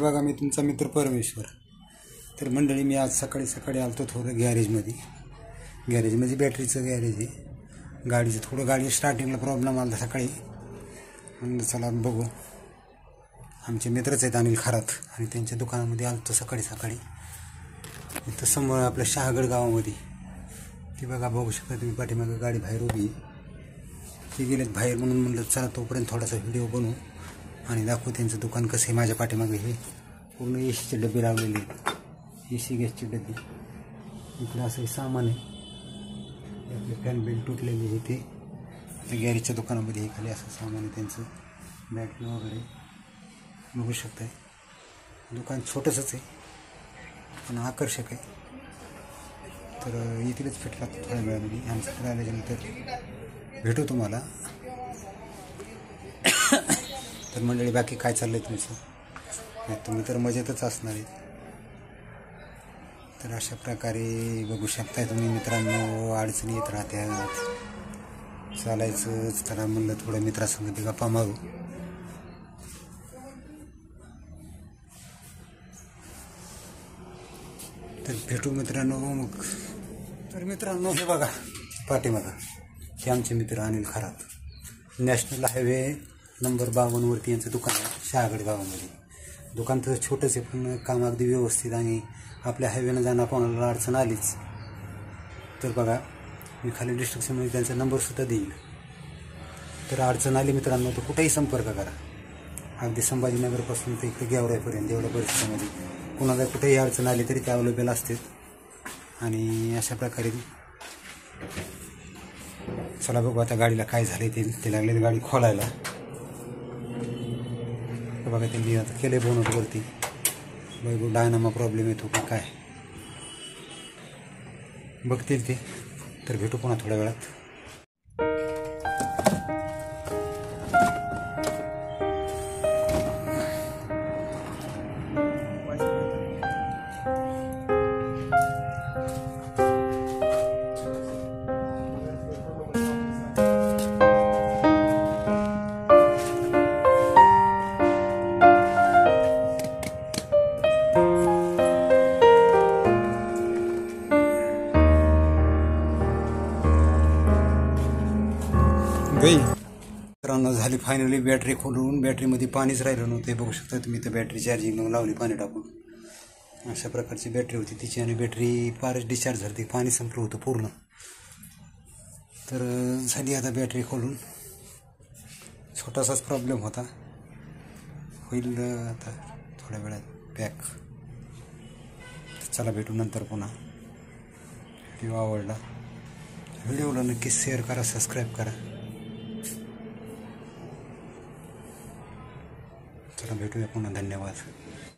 बघा, मी तुमचा मित्र परमेश्वर. तर मंडळी, मी आज सकाळी आलतो थोडं गॅरेजमध्ये बॅटरीचं गॅरेज आहे. गाडीचं थोडं गाडी स्टार्टिंगला प्रॉब्लेम आला सकाळी. म्हणलं चला बघू. आमचे मित्रच आहेत अनिल खरात, आणि त्यांच्या दुकानामध्ये आलतो सकाळी. इथं समोर आपल्या शहागड गावामध्ये ती बघा, बघू शकता तुम्ही पाठीमागं गाडी बाहेर उभी आहे. ते गेलेत बाहेर, म्हणून म्हणलं चला तोपर्यंत थोडासा व्हिडिओ बनवू आणि दाखवू त्यांचं दुकान कसं आहे. माझ्या पाठीमागे हे पूर्ण एसीचे डबे लावलेले आहेत, एसी गॅसचे डबे. इकडं असं सामान आहे, आपले फॅन बेल्ट तुटलेले आहे. ते गॅरेजच्या दुकानामध्ये हे खाली असं सामान आहे त्यांचं, बॅटरी वगैरे बघू शकताय. दुकान छोटंसंच आहे पण आकर्षक आहे. तर येथीलच फिट लागतो थोड्या वेळामध्ये. आमचं फिरायला आल्याच्यानंतर भेटू तुम्हाला. तर मंडळी, बाकी काय चाललंय तुमचं? नाही, तुम्ही तर मजेतच असणार आहेत. तर अशा प्रकारे बघू शकताय तुम्ही मित्रांनो, अडचणी येत राहत्यात. चालायचंच तर म्हणलं थोडं मित्रासंग गप्पा मारू. तर भेटू मित्रांनो मग. तर मित्रांनो, हे बघा पाठीमागं हे आमचे मित्र Anil Kharat. National highway number 52वरती यांचं दुकान आहे, शहागड गावामध्ये. दुकान तर छोटंच आहे पण काम अगदी व्यवस्थित. आणि आपल्या हायवेनं जाणार कोणाला अडचण आलीच तर बघा, मी खाली डिस्क्रिप्शनमध्ये त्यांचा नंबरसुद्धा देईल. तर अडचण आली मित्रांनो तर कुठेही संपर्क करा. अगदी संभाजीनगरपासून ते इकडे गेवराईपर्यंत एवढ्या परिस्थितीमध्ये कोणाला कुठेही अडचण आली तरी ते अवेलेबल असतात. आणि अशा प्रकारे चला बघू आता गाडीला काय झालं ते लागले गाडी खोलायला. बघा, त्यांनी आता केले बोनटवरती. बघू डायनामा प्रॉब्लेम येतो का काय बघतील ते. तर भेटू पुन्हा थोड्या वेळात. मित्रांनो, झाली फायनली बॅटरी खोलून. बॅटरीमध्ये पाणीच राहिलं नव्हतं, बघू शकता तुम्ही. तर बॅटरी चार्जिंग लावली पाणी टाकून. अशा प्रकारची बॅटरी होती तिची, आणि बॅटरी फारच डिस्चार्ज झाली, पाणी संपलं होतं पूर्ण. तर झाली आता बॅटरी खोलून. छोटासाच प्रॉब्लेम होता, होईल आता थोड्या वेळात पॅक. चला भेटू नंतर पुन्हा. व्हिडिओ आवडला, व्हिडिओला नक्कीच शेअर करा, सबस्क्राईब करा. चला भेटूया पुन्हा. धन्यवाद.